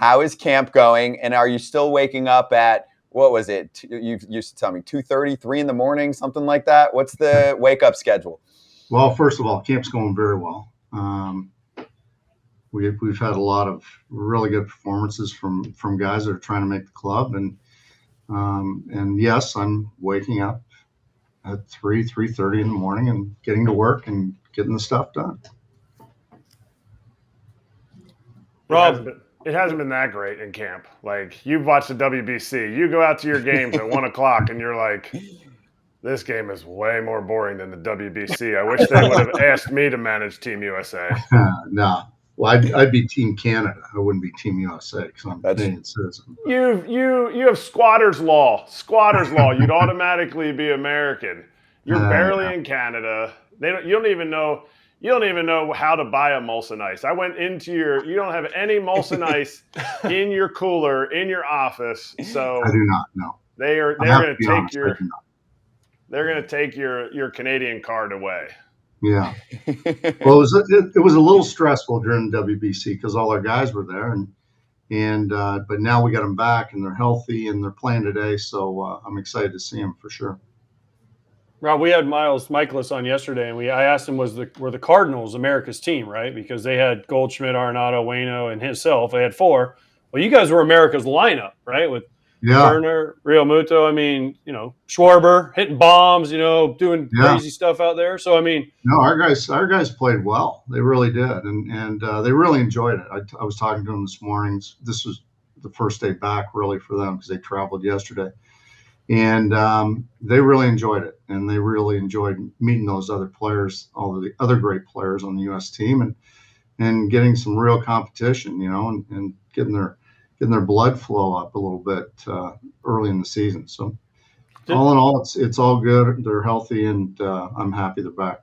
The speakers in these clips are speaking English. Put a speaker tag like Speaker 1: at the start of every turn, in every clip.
Speaker 1: how is camp going? And are you still waking up at, what was it? You used to tell me 2:30, 3 in the morning, something like that. What's the wake up schedule?
Speaker 2: Well, first of all, camp's going very well. We've had a lot of really good performances from guys that are trying to make the club, and yes, I'm waking up at 3:30 in the morning and getting to work and getting the stuff done.
Speaker 3: Rob, it hasn't been that great in camp. Like, you've watched the WBC. You go out to your games at 1 o'clock and you're like, this game is way more boring than the WBC. I wish they would have asked me to manage Team USA.
Speaker 2: No. Well, I'd be Team Canada. I wouldn't be Team USA because I'm a Canadian citizen.
Speaker 3: You have squatters law. Squatters law. You'd automatically be American. You're barely in Canada. You don't even know how to buy a Molson Ice. I went into you don't have any Molson Ice in your cooler in your office. So
Speaker 2: I do not know.
Speaker 3: They're going to take your Canadian card away.
Speaker 2: Yeah. Well, it was a little stressful during the WBC because all our guys were there, but now we got them back and they're healthy and they're playing today. So I'm excited to see them for sure.
Speaker 4: Rob, we had Miles Michaelis on yesterday, and I asked him, were the Cardinals America's team, right? Because they had Goldschmidt, Arenado, Waino, and himself. They had 4. Well, you guys were America's lineup, right? With Turner, Real Muto. I mean, Schwarber hitting bombs, doing crazy stuff out there. So, I mean,
Speaker 2: no, our guys played well. They really did, and they really enjoyed it. I was talking to them this morning. This was the first day back, really, for them because they traveled yesterday, and they really enjoyed it, and they really enjoyed meeting those other players, all of the other great players on the U.S. team, and getting some real competition, and getting their blood flow up a little bit early in the season. So all in all, it's all good. They're healthy, and I'm happy they're back.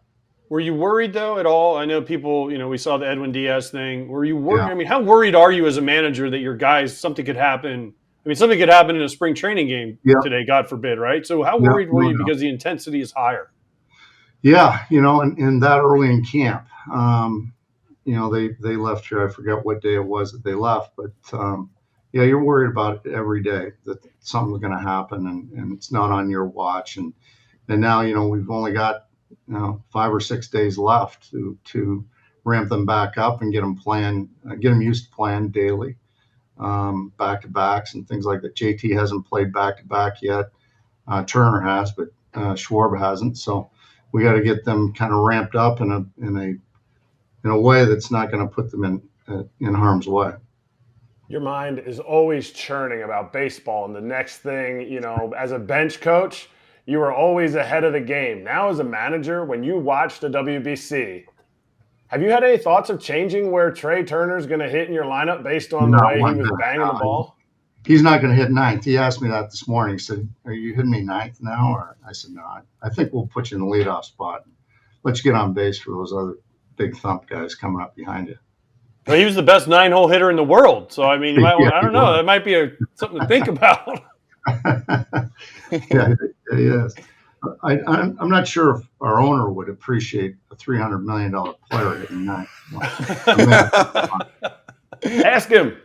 Speaker 4: Were you worried, though, at all? I know people, we saw the Edwin Diaz thing. Were you worried? Yeah. I mean, how worried are you as a manager that your guys, something could happen? I mean, something could happen in a spring training game today, God forbid, right? So how worried were you because the intensity is higher?
Speaker 2: Yeah, and that early in camp, they left here. I forget what day it was that they left, but you're worried about it every day that something's going to happen and it's not on your watch. And now, we've only got 5 or 6 days left to ramp them back up and get them used to playing daily, back-to-backs and things like that. JT hasn't played back-to-back yet. Turner has, but Schwarber hasn't. So we got to get them kind of ramped up in a way that's not going to put them in harm's way.
Speaker 3: Your mind is always churning about baseball, and the next thing, as a bench coach, you are always ahead of the game. Now, as a manager, when you watch the WBC, have you had any thoughts of changing where Trea Turner is going to hit in your lineup based on the way he was banging the ball?
Speaker 2: He's not going to hit ninth. He asked me that this morning. He said, "Are you hitting me ninth now?" Or I said, "No, I think we'll put you in the leadoff spot. Let you get on base for those other big thump guys coming up behind you."
Speaker 4: Well, he was the best 9-hole hitter in the world. So, I mean, you might I don't know. That might be something to think about.
Speaker 2: Yeah, he is. I'm not sure if our owner would appreciate a $300 million player hitting ninth.
Speaker 3: Ask him.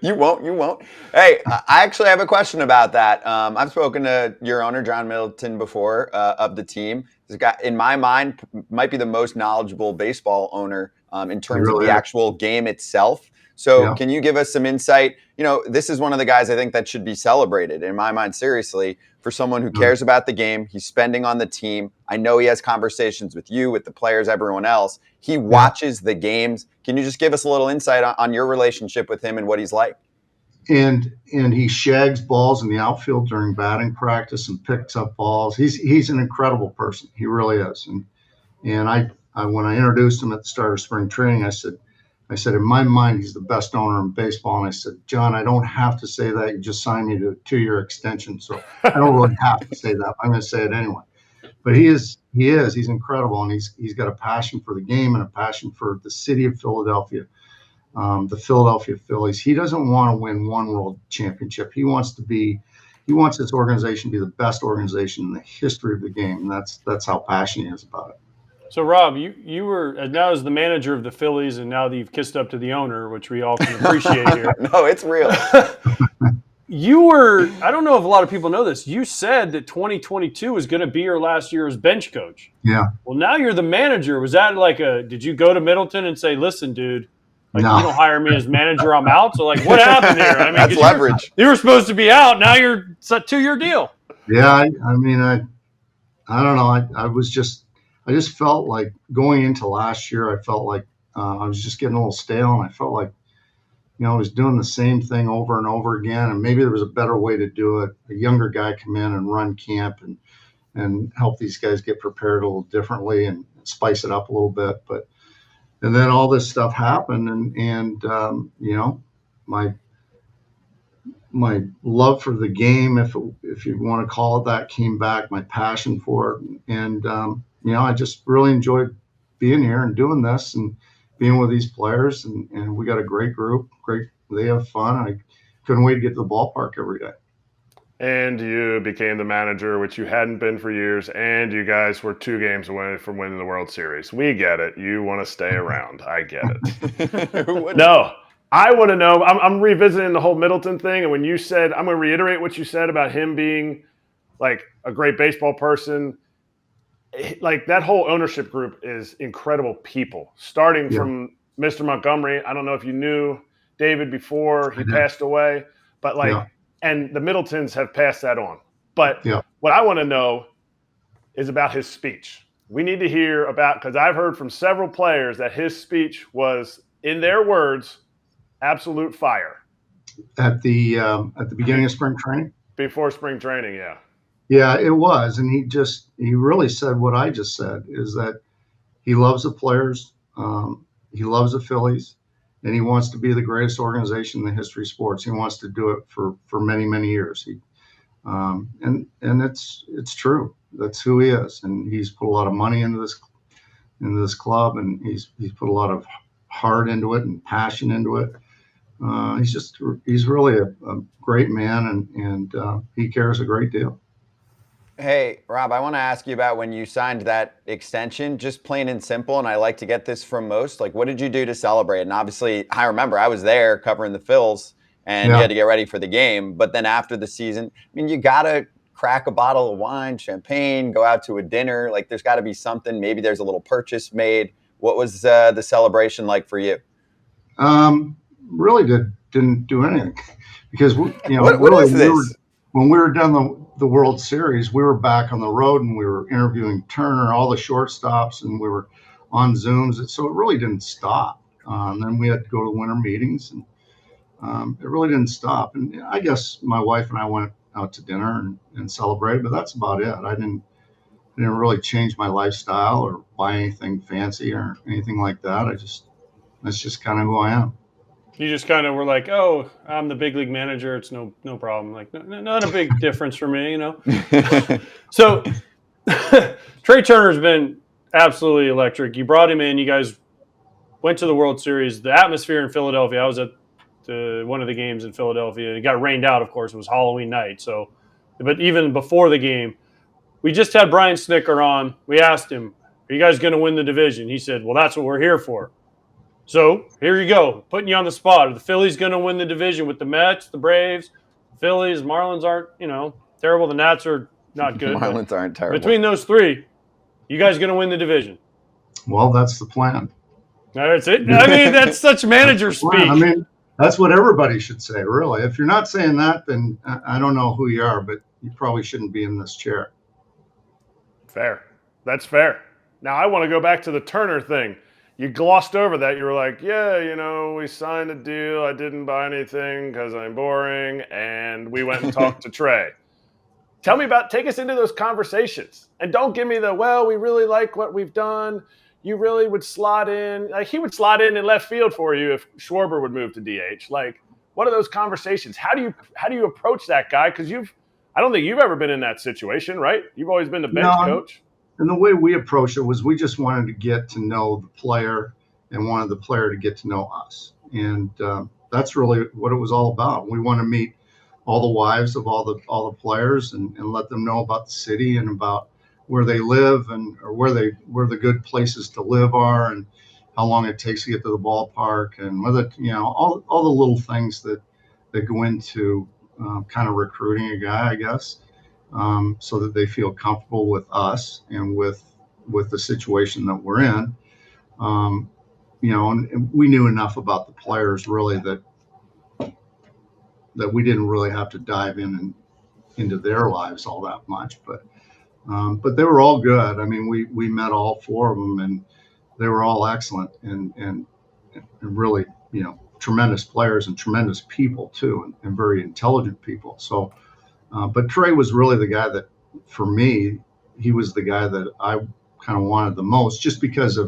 Speaker 1: You won't. Hey, I actually have a question about that. I've spoken to your owner, John Middleton, before of the team. This guy, in my mind, might be the most knowledgeable baseball owner in terms of the actual game itself. So can you give us some insight? This is one of the guys I think that should be celebrated, in my mind, seriously, for someone who cares about the game. He's spending on the team. I know he has conversations with you, with the players, everyone else. He watches the games. Can you just give us a little insight on your relationship with him and what he's like?
Speaker 2: And he shags balls in the outfield during batting practice and picks up balls. He's an incredible person. He really is. And I when I introduced him at the start of spring training, I said, in my mind, he's the best owner in baseball. And I said, John, I don't have to say that. You just signed me to a 2-year extension. So I don't really have to say that. I'm going to say it anyway. But he's incredible. And he's got a passion for the game and a passion for the city of Philadelphia, the Philadelphia Phillies. He doesn't want to win one world championship. He wants this organization to be the best organization in the history of the game. And that's how passionate he is about it.
Speaker 4: So, Rob, you were now as the manager of the Phillies, and now that you've kissed up to the owner, which we all can appreciate here.
Speaker 1: No, it's real.
Speaker 4: You were, I don't know if a lot of people know this, you said that 2022 was going to be your last year as bench coach.
Speaker 2: Yeah.
Speaker 4: Well, now you're the manager. Was that did you go to Middleton and say, listen, dude,
Speaker 2: No.
Speaker 4: you don't hire me as manager, I'm out? So, what happened here? I mean,
Speaker 1: That's leverage.
Speaker 4: You were supposed to be out. Now it's a 2-year deal.
Speaker 2: Yeah. I don't know. I just felt like going into last year, I felt like I was just getting a little stale, and I felt like, I was doing the same thing over and over again, and maybe there was a better way to do it. A younger guy come in and run camp and help these guys get prepared a little differently and spice it up a little bit. And then all this stuff happened, and my love for the game, if you want to call it that, came back. My passion for it, and I just really enjoyed being here and doing this and being with these players, and we got a great group. They have fun. I couldn't wait to get to the ballpark every day.
Speaker 3: And you became the manager, which you hadn't been for years, and you guys were 2 games away from winning the World Series. We get it. You want to stay around. I get it. No, I want to know. I'm revisiting the whole Middleton thing, and when you said, I'm going to reiterate what you said about him being like a great baseball person. Like, that whole ownership group is incredible people, starting from Mr. Montgomery. I don't know if you knew David before he passed away, but and the Middletons have passed that on. But what I want to know is about his speech. We need to hear about, because I've heard from several players that his speech was, in their words, absolute fire.
Speaker 2: At the beginning of spring training?
Speaker 3: Before spring training, yeah.
Speaker 2: Yeah, it was. And he really said what I just said, is that he loves the players, he loves the Phillies, and he wants to be the greatest organization in the history of sports. He wants to do it for many, many years. And it's true. That's who he is. And he's put a lot of money into this club, and he's put a lot of heart into it and passion into it. He's really a great man, and he cares a great deal.
Speaker 1: Hey, Rob, I want to ask you about when you signed that extension, just plain and simple, and I like to get this from most. Like, what did you do to celebrate? And obviously, I remember I was there covering the Phils, and you had to get ready for the game. But then after the season, I mean, you got to crack a bottle of wine, champagne, go out to a dinner. Like, there's got to be something. Maybe there's a little purchase made. What was the celebration like for you?
Speaker 2: Really didn't do anything, because
Speaker 1: what is this?
Speaker 2: When we were done the World Series, we were back on the road, and we were interviewing Turner, all the shortstops, and we were on Zooms. So it really didn't stop. Then we had to go to winter meetings, and it really didn't stop. And I guess my wife and I went out to dinner and celebrated, but that's about it. I didn't really change my lifestyle or buy anything fancy or anything like that. That's just kind of who I am.
Speaker 4: You just kind of were like, oh, I'm the big league manager. It's no problem. Like, not a big difference for me, So Trea Turner's been absolutely electric. You brought him in. You guys went to the World Series. The atmosphere in Philadelphia, I was at one of the games in Philadelphia. It got rained out, of course. It was Halloween night. So, but even before the game, we just had Brian Snicker on. We asked him, are you guys going to win the division? He said, well, that's what we're here for. So here you go, putting you on the spot. Are the Phillies going to win the division with the Mets, the Braves, the Phillies? Marlins aren't, terrible. The Nats are not good.
Speaker 1: Marlins aren't terrible.
Speaker 4: Between those 3, you guys going to win the division?
Speaker 2: Well, that's the plan.
Speaker 4: That's it. I mean, that's such manager speak.
Speaker 2: I mean, that's what everybody should say, really. If you're not saying that, then I don't know who you are, but you probably shouldn't be in this chair.
Speaker 3: Fair. That's fair. Now, I want to go back to the Turner thing. You glossed over that. You were like, yeah, we signed a deal. I didn't buy anything because I'm boring. And we went and talked to Trea. Take us into those conversations. And don't give me we really like what we've done. You really would slot in. Like, he would slot in left field for you if Schwarber would move to DH. Like, what are those conversations? How do you approach that guy? Because I don't think you've ever been in that situation, right? You've always been the bench coach.
Speaker 2: And the way we approached it was we just wanted to get to know the player and wanted the player to get to know us. And that's really what it was all about. We want to meet all the wives of all the players and let them know about the city and about where they live and or where the good places to live are, and how long it takes to get to the ballpark, and whether all the little things that go into kind of recruiting a guy, I guess, so that they feel comfortable with us and with the situation that we're in. And we knew enough about the players really that we didn't really have to dive into their lives all that much, but they were all good. I mean, we met all four of them, and they were all excellent and really, tremendous players and tremendous people too, and very intelligent people. So, but Trea was really the guy that, for me, he was the guy that I kind of wanted the most, just because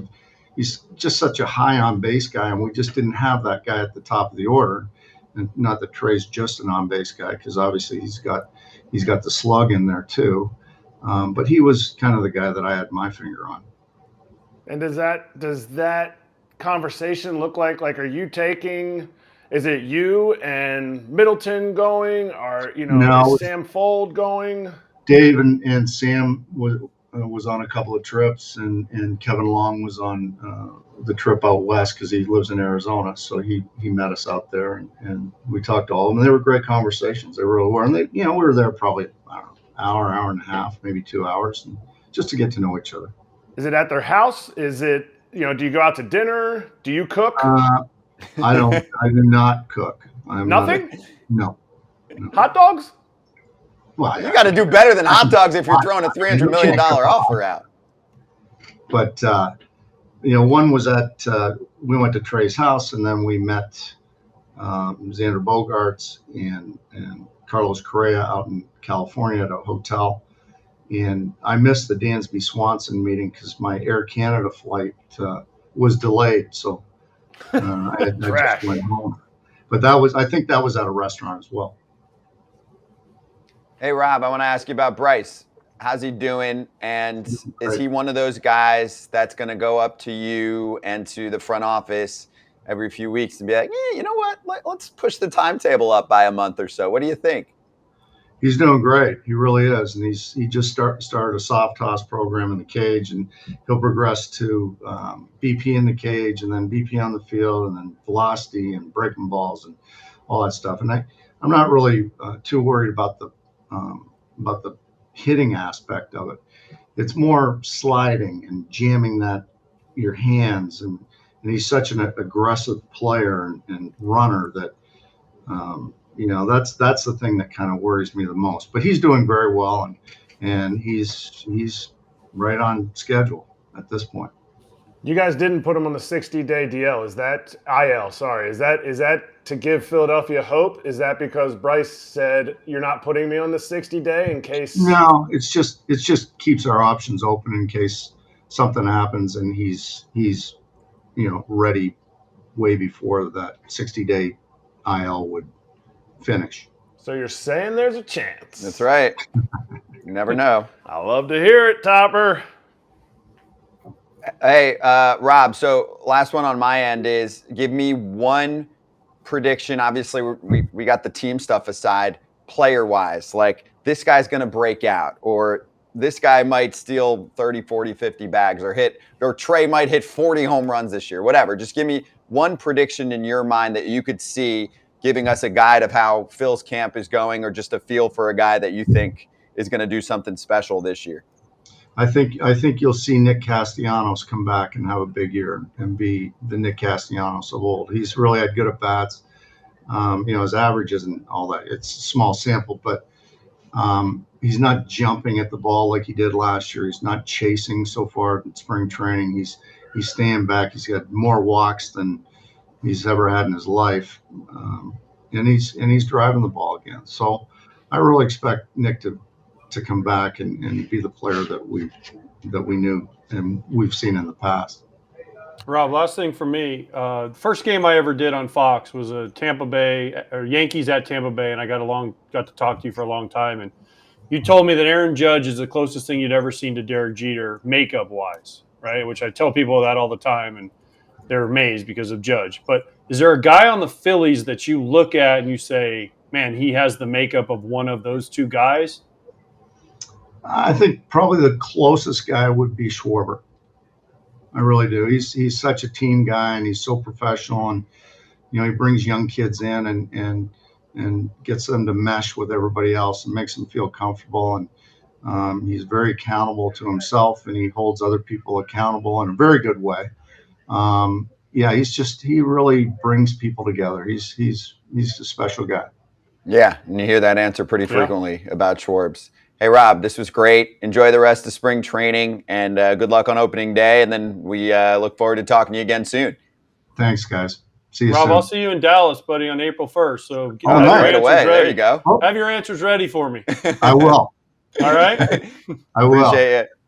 Speaker 2: he's just such a high on base guy, and we just didn't have that guy at the top of the order. And not that Trea's just an on base guy, because obviously he's got the slug in there too. But he was kind of the guy that I had my finger on.
Speaker 3: And does that conversation look like are you taking? Is it you and Middleton going, or
Speaker 2: No,
Speaker 3: is Sam Fold going?
Speaker 2: Dave and Sam was on a couple of trips, and Kevin Long was on the trip out west because he lives in Arizona. So he met us out there, and we talked to all of them. They were great conversations. They really were, and we were there probably, I don't know, hour and a half, maybe 2 hours, and just to get to know each other.
Speaker 3: Is it at their house? Is it, do you go out to dinner? Do you cook?
Speaker 2: I do not cook.
Speaker 3: Nothing?
Speaker 2: No.
Speaker 3: Hot dogs?
Speaker 2: Well,
Speaker 1: You got to do better than hot dogs if you're throwing a $300 million offer out.
Speaker 2: But, one was we went to Trea's house, and then we met Xander Bogaerts and Carlos Correa out in California at a hotel. And I missed the Dansby Swanson meeting because my Air Canada flight was delayed. So I just went home. But I think that was at a restaurant as well.
Speaker 1: Hey, Rob, I want to ask you about Bryce. How's he doing? And is he one of those guys that's going to go up to you and to the front office every few weeks and be like, you know what? Let's push the timetable up by a month or so. What do you think?
Speaker 2: He's doing great. He really is. And he just started a soft toss program in the cage, and he'll progress to BP in the cage, and then BP on the field, and then velocity and breaking balls and all that stuff. And I'm not really too worried about the hitting aspect of it. It's more sliding and jamming your hands, and he's such an aggressive player and runner that that's the thing that kind of worries me the most. But he's doing very well, and he's right on schedule at this point.
Speaker 3: You guys didn't put him on the 60-day DL. Is that IL? Sorry. Is that to give Philadelphia hope? Is that because Bryce said you're not putting me on the 60-day in case?
Speaker 2: No, it just keeps our options open in case something happens, and he's ready way before that 60-day IL would finish.
Speaker 3: So you're saying there's a chance?
Speaker 1: That's right. You never know.
Speaker 3: I love to hear it, Topper.
Speaker 1: Hey, Rob, so last one on my end is give me one prediction. Obviously, we got the team stuff aside, player-wise. Like, this guy's going to break out, or this guy might steal 30, 40, 50 bags, or Trea might hit 40 home runs this year, whatever. Just give me one prediction in your mind that you could see giving us a guide of how Phil's camp is going, or just a feel for a guy that you think is going to do something special this year.
Speaker 2: I think you'll see Nick Castellanos come back and have a big year and be the Nick Castellanos of old. He's really had good at bats. His average isn't all that. It's a small sample, but he's not jumping at the ball like he did last year. He's not chasing so far in spring training. He's staying back. He's got more walks than he's ever had in his life, and he's driving the ball again. So I really expect Nick to come back and be the player that we knew and we've seen in the past.
Speaker 4: Rob, last thing for me, first game I ever did on Fox was a Yankees at Tampa Bay, and I got to talk to you for a long time, and you told me that Aaron Judge is the closest thing you'd ever seen to Derek Jeter makeup wise, right? Which I tell people that all the time, and they're amazed because of Judge. But is there a guy on the Phillies that you look at and you say, man, he has the makeup of one of those two guys?
Speaker 2: I think probably the closest guy would be Schwarber. I really do. He's such a team guy, and he's so professional, and he brings young kids in and gets them to mesh with everybody else and makes them feel comfortable. And he's very accountable to himself, and he holds other people accountable in a very good way. Yeah, he really brings people together. He's a special guy.
Speaker 1: Yeah, and you hear that answer pretty frequently about Schwarbs. Hey, Rob, this was great. Enjoy the rest of spring training, and good luck on opening day. And then we look forward to talking to you again soon.
Speaker 2: Thanks, guys. See you
Speaker 4: Rob,
Speaker 2: soon.
Speaker 4: I'll see you in Dallas, buddy, on April 1st. So
Speaker 2: Oh,
Speaker 4: have
Speaker 2: nice.
Speaker 4: your
Speaker 1: Right
Speaker 4: answers
Speaker 1: away.
Speaker 4: ready.
Speaker 1: There you go.
Speaker 2: Oh,
Speaker 4: Have your answers ready for me.
Speaker 2: I will.
Speaker 4: All right?
Speaker 2: I will.
Speaker 1: Appreciate it.